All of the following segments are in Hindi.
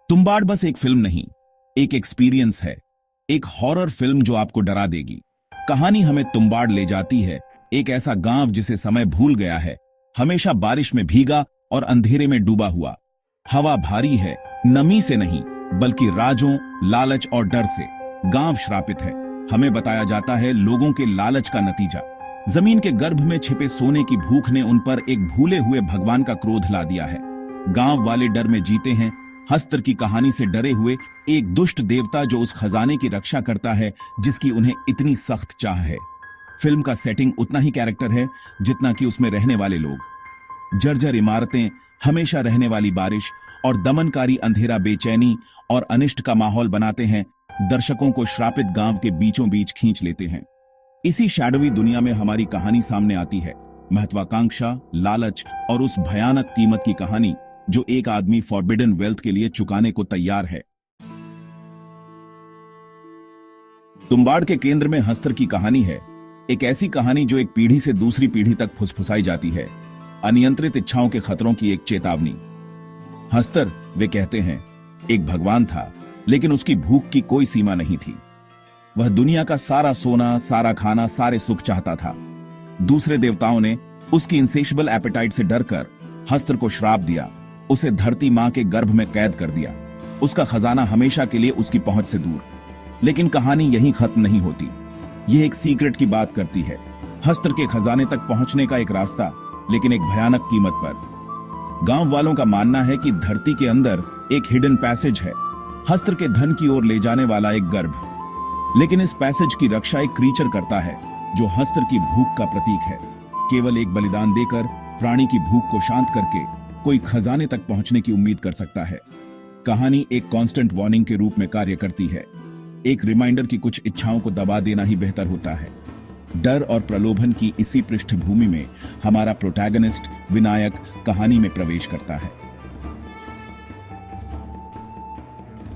तुम्बाड़ बस एक फिल्म नहीं, एक एक्सपीरियंस है। एक हॉरर फिल्म जो आपको डरा देगी। कहानी हमें तुम्बाड़ ले जाती है, एक ऐसा गांव जिसे समय भूल गया है, हमेशा बारिश में भीगा और अंधेरे में डूबा हुआ। हवा भारी है, नमी से नहीं बल्कि राजों, लालच और डर से। गांव श्रापित है। हमें बताया जाता है लोगों के लालच का नतीजा। जमीन के गर्भ में छिपे सोने की भूख ने उन पर एक भूले हुए भगवान का क्रोध ला दिया है। गांव वाले डर में जीते हैं। हस्तर की कहानी से डरे हुए एक दुष्ट देवता जो उस खजाने की रक्षा करता है जिसकी उन्हें इतनी सख्त चाह है। फिल्म का सेटिंग उतना ही कैरेक्टर है जितना कि उसमें रहने वाले लोग। जर्जर इमारतें, हमेशा रहने वाली बारिश और दमनकारी अंधेरा बेचैनी और अनिष्ट का माहौल बनाते हैं, दर्शकों को श्रापित गांव के बीचों बीच खींच लेते हैं। इसी शैडोवी दुनिया में हमारी कहानी सामने आती है। महत्वाकांक्षा, लालच और उस भयानक कीमत की कहानी जो एक आदमी फॉरबिडन वेल्थ के लिए चुकाने को तैयार है। तुम्बाड़ के केंद्र में हस्तर की कहानी है। एक ऐसी कहानी जो एक पीढ़ी से दूसरी पीढ़ी तक फुसफुसाई जाती है। अनियंत्रित इच्छाओं के खतरों की एक चेतावनी। हस्तर, वे कहते हैं, एक भगवान था, लेकिन उसकी भूख की कोई सीमा नहीं थी। वह दुनिया का सारा सोना, सारा खाना, सारे सुख चाहता था। दूसरे देवताओं ने उसकी इंसेशबल एपेटाइट से डरकर हस्तर को श्राप दिया, उसे धरती मां के गर्भ में कैद कर दिया, उसका खजाना हमेशा के लिए उसकी पहुंच से दूर। लेकिन कहानी यहीं खत्म नहीं होती। यह एक सीक्रेट की बात करती है। हस्तर के खजाने तक पहुंचने का एक रास्ता, लेकिन एक भयानक कीमत पर। गांव वालों का मानना है कि धरती के अंदर एक हिडन पैसेज है, हस्तर के धन की ओर ले जाने वाला एक गर्भ। लेकिन इस पैसेज की रक्षा एक क्रीचर करता है जो हस्तर की भूख का प्रतीक है। केवल एक बलिदान देकर, प्राणी की भूख को शांत करके कोई खजाने तक पहुंचने की उम्मीद कर सकता है। कहानी एक कांस्टेंट वार्निंग के रूप में कार्य करती है, एक रिमाइंडर की कुछ इच्छाओं को दबा देना ही बेहतर होता है। डर और प्रलोभन की इसी पृष्ठभूमि में हमारा प्रोटैगनिस्ट विनायक कहानी में प्रवेश करता है।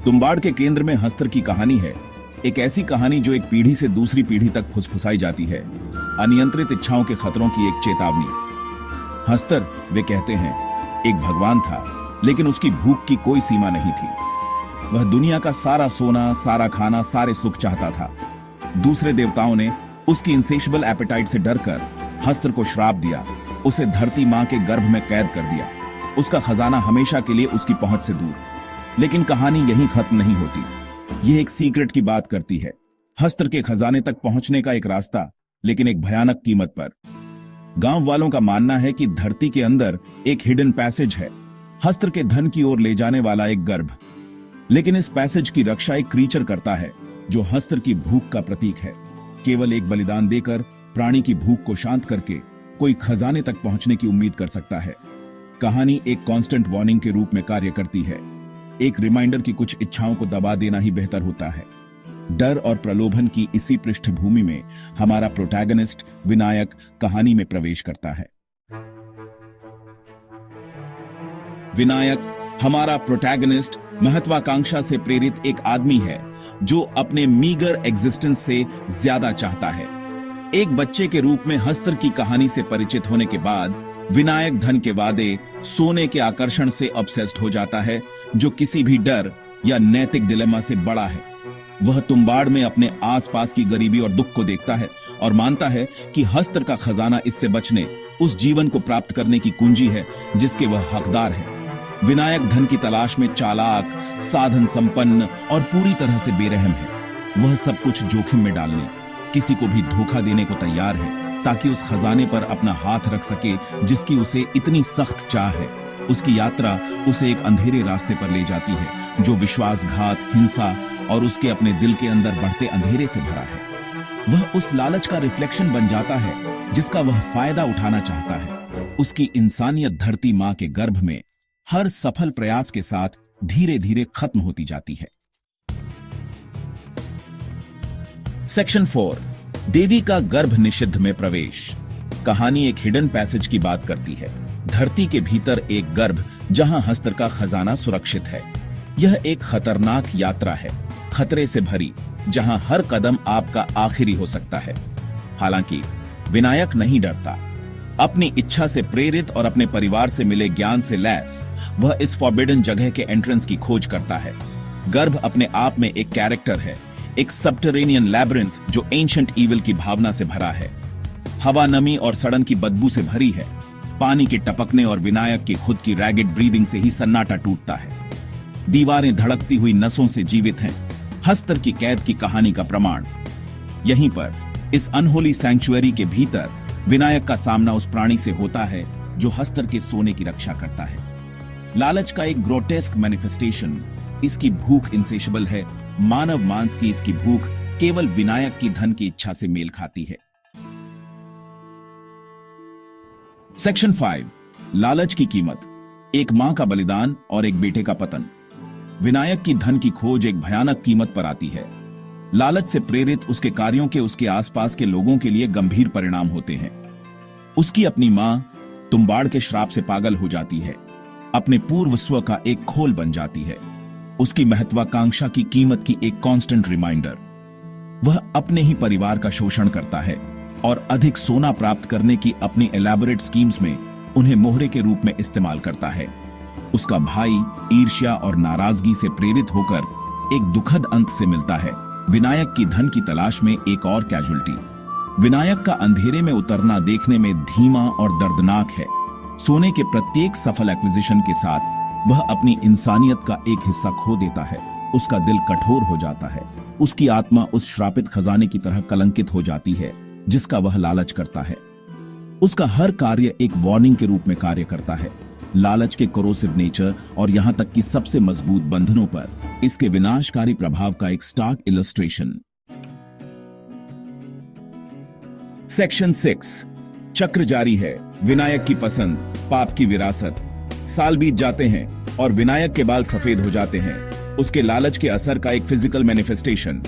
तुम्बाड़ के केंद्र में हस्तर की कहानी है। एक ऐसी कहानी जो एक पीढ़ी से दूसरी पीढ़ी तक फुसफुसाई जाती है। अनियंत्रित इच्छाओं के खतरों की एक चेतावनी। हस्तर, वे कहते हैं, एक भगवान था, लेकिन उसकी भूख की कोई सीमा नहीं थी। वह दुनिया का सारा सोना, सारा खाना, सारे सुख चाहता था। दूसरे देवताओं ने उसकी इंसेशबल एपेटाइट से डरकर हस्तर को श्राप दिया, उसे धरती मां के गर्भ में कैद कर दिया, उसका खजाना हमेशा के लिए उसकी पहुंच से दूर। लेकिन कहानी यहीं खत्म नहीं होती। यह एक सीक्रेट की बात करती है। हस्तर के खजाने तक पहुंचने का एक रास्ता, लेकिन एक भयानक कीमत पर। गांव वालों का मानना है कि धरती के अंदर एक हिडन पैसेज है, हस्तर के धन की ओर ले जाने वाला एक गर्भ। लेकिन इस पैसेज की रक्षा एक क्रीचर करता है जो हस्तर की भूख का प्रतीक है। केवल एक बलिदान देकर, प्राणी की भूख को शांत करके कोई खजाने तक पहुंचने की उम्मीद कर सकता है। कहानी एक कांस्टेंट वार्निंग के रूप में कार्य करती है, एक रिमाइंडर की कुछ इच्छाओं को दबा देना ही बेहतर होता है। डर और प्रलोभन की इसी पृष्ठभूमि में हमारा प्रोटैगनिस्ट विनायक कहानी में प्रवेश करता है। विनायक, हमारा प्रोटैगनिस्ट, महत्वाकांक्षा से प्रेरित एक आदमी है जो अपने मीगर एग्जिस्टेंस से ज्यादा चाहता है। एक बच्चे के रूप में हस्तर की कहानी से परिचित होने के बाद विनायक धन के वादे, सोने के आकर्षण से ऑब्सेस्ड हो जाता है जो किसी भी डर या नैतिक डिलेमा से बड़ा है। वह तुम्बाड़ में अपने आसपास की गरीबी और दुख को देखता है और मानता है कि हस्तर का खजाना इससे बचने, उस जीवन को प्राप्त करने की कुंजी है जिसके वह हकदार है। विनायक धन की तलाश में चालाक, साधन संपन्न और पूरी तरह से बेरहम है। वह सब कुछ जोखिम में डालने, किसी को भी धोखा देने को तैयार है ताकि उस खजाने पर अपना हाथ रख सके जिसकी उसे इतनी सख्त चाह है। उसकी यात्रा उसे एक अंधेरे रास्ते पर ले जाती है जो विश्वासघात, हिंसा और उसके अपने दिल के अंदर बढ़ते अंधेरे से भरा है। वह उस लालच का रिफ्लेक्शन बन जाता है जिसका वह फायदा उठाना चाहता है। उसकी इंसानियत धरती मां के गर्भ में हर सफल प्रयास के साथ धीरे धीरे खत्म होती जाती है। सेक्शन 4, देवी का गर्भ निषिद्ध में प्रवेश। कहानी एक हिडन पैसेज की बात करती है। धरती के भीतर एक गर्भ जहां हस्तर का खजाना सुरक्षित है। यह एक खतरनाक यात्रा है, खतरे से भरी, जहां हर कदम आपका आखिरी हो सकता है। हालांकि विनायक नहीं डरता। अपनी इच्छा से प्रेरित और अपने परिवार से मिले ज्ञान से लैस वह इस फॉरबिडन जगह के एंट्रेंस की खोज करता है। गर्भ अपने आप में एक कैरेक्टर है, एक सबटरेनियन लैबिरिंथ जो एंशिएंट ईविल की भावना से भरा है। हवा नमी और सड़न की बदबू से भरी है। पानी के टपकने और विनायक की खुद की रैगिड ब्रीदिंग से ही सन्नाटा टूटता है। दीवारें धड़कती हुई नसों से जीवित हैं, हस्तर की कैद की कहानी का प्रमाण। यहीं पर इस अनहोली सैंक्चुअरी के भीतर विनायक का सामना उस प्राणी से होता है जो हस्तर के सोने की रक्षा करता है। लालच का एक ग्रोटेस्क मैनिफेस्टेशन। इसकी भूख इंसेशबल है। मानव मांस की इसकी भूख केवल विनायक की धन की इच्छा से मेल खाती है। सेक्शन 5, लालच की कीमत। एक मां का बलिदान और एक बेटे का पतन। विनायक की धन की खोज एक भयानक कीमत पर आती है। लालच से प्रेरित उसके कार्यों के उसके आसपास के लोगों के लिए गंभीर परिणाम होते हैं। उसकी अपनी मां तुम्बाड़ के श्राप से पागल हो जाती है, अपने पूर्व स्व का एक खोल बन जाती है। उसकी महत्वाकांक्षा की कीमत की एक कांस्टेंट रिमाइंडर। वह अपने ही परिवार का शोषण करता है और अधिक सोना प्राप्त करने की अपनी एलैबोरेट स्कीम्स में उन्हें मोहरे के रूप में इस्तेमाल करता है। उसका भाई ईर्ष्या और नाराजगी से प्रेरित होकर एक दुखद अंत से मिलता है। विनायक की धन की तलाश में एक और कैजुअल्टी। विनायक का अंधेरे में उतरना देखने में धीमा और दर्दनाक है। सोने के प्रत्येक सफल एक्विजिशन के साथ वह अपनी इंसानियत का एक हिस्सा खो देता है। उसका दिल कठोर हो जाता है। उसकी आत्मा उस श्रापित खजाने की तरह कलंकित हो जाती है जिसका वह लालच करता है। उसका हर कार्य एक वार्निंग के रूप में कार्य करता है। लालच के कोरोसिव नेचर और यहां तक कि सबसे मजबूत बंधनों पर इसके विनाशकारी प्रभाव का एक स्टार्क इलस्ट्रेशन। सेक्शन 6, चक्र जारी है। विनायक की पसंद, पाप की विरासत। साल बीत जाते हैं और विनायक के बाल सफेद हो जाते हैं। उसके लालच के असर का एक फिजिकल मैनिफेस्टेशन।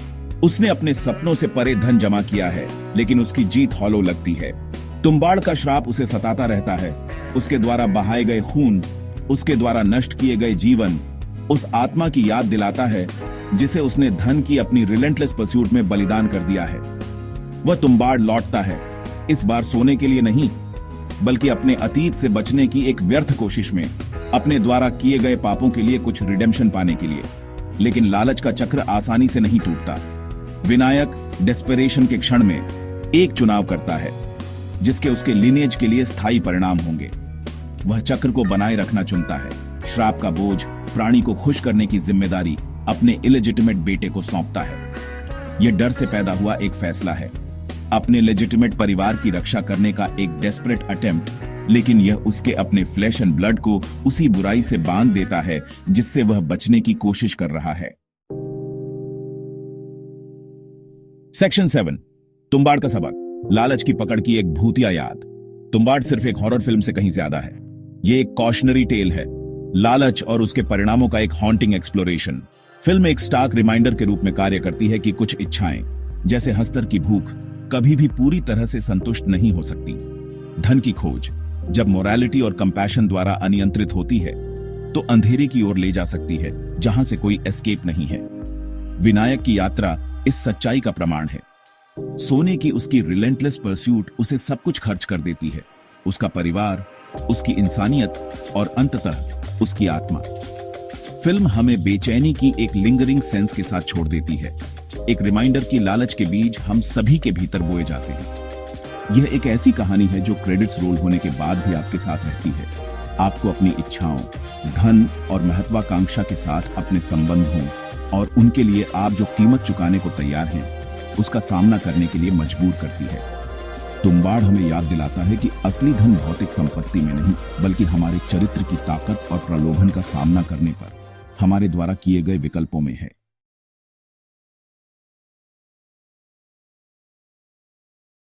उसने अपने सपनों से परे धन जमा किया है, लेकिन उसकी जीत हॉलो लगती है। तुम्बाड़ का श्राप उसे सताता रहता है। उसके द्वारा बहाए गए खून, उसके द्वारा नष्ट किए गए जीवन उस आत्मा की याद दिलाता है जिसे उसने धन की अपनी रिलेंटलेस परस्यूट में बलिदान कर दिया है। वह तुम्बाड़ लौटता है, इस बार सोने के लिए नहीं, बल्कि अपने अतीत से बचने की एक व्यर्थ कोशिश में, अपने द्वारा किए गए पापों के लिए कुछ रिडेम्पशन पाने के लिए। लेकिन लालच का चक्र आसानी से नहीं टूटता। विनायक डेस्परेशन के क्षण में एक चुनाव करता है जिसके उसके लिनेज के लिए स्थायी परिणाम होंगे। वह चक्र को बनाए रखना चुनता है। श्राप का बोझ, प्राणी को खुश करने की जिम्मेदारी अपने इलेजिटिमेट बेटे को सौंपता है। यह डर से पैदा हुआ एक फैसला है, अपने लेजिटिमेट परिवार की रक्षा करने का एक डेस्परेट अटेम्प्ट, लेकिन यह उसके अपने फ्लैश एंड ब्लड को उसी बुराई से बांध देता है जिससे वह बचने की कोशिश कर रहा है। सेक्शन 7, तुम्बाड़ का सबक। लालच की पकड़ की एक भूतिया याद। तुम्बाड़ सिर्फ एक हॉरर फिल्म से कहीं ज्यादा है। यह एक कॉशनरी टेल है, लालच और उसके परिणामों का एक हॉन्टिंग एक्सप्लोरेशन। फिल्म एक स्टार्क रिमाइंडर के रूप में कार्य करती है कि कुछ इच्छाएं, जैसे हस्तर की भूख, कभी भी पूरी तरह से संतुष्ट नहीं हो सकती। धन की खोज जब मोरालिटी और कंपैशन द्वारा अनियंत्रित होती है तो अंधेरे की ओर ले जा सकती है जहां से कोई एस्केप नहीं है। विनायक की यात्रा इस सच्चाई का प्रमाण है। सोने की उसकी रिलेंटलेस परस्यूट उसे सब कुछ खर्च कर देती है, उसका परिवार, उसकी इंसानियत और अंततः उसकी आत्मा। फिल्म हमें बेचैनी की एक लिंगरिंग सेंस के साथ छोड़ देती है, एक रिमाइंडर की लालच के बीज हम सभी के भीतर बोए जाते हैं। यह एक ऐसी कहानी है जो क्रेडिट्स रोल होने के बाद भी आपके साथ रहती है। आपको अपनी इच्छाओं, धन और महत्वाकांक्षा के साथ अपने संबंधों और उनके लिए आप जो कीमत चुकाने को तैयार हैं, उसका सामना करने के लिए मजबूर करती है। तुम्बाड़ हमें याद दिलाता है कि असली धन भौतिक संपत्ति में नहीं, बल्कि हमारे चरित्र की ताकत और प्रलोभन का सामना करने पर हमारे द्वारा किए गए विकल्पों में है।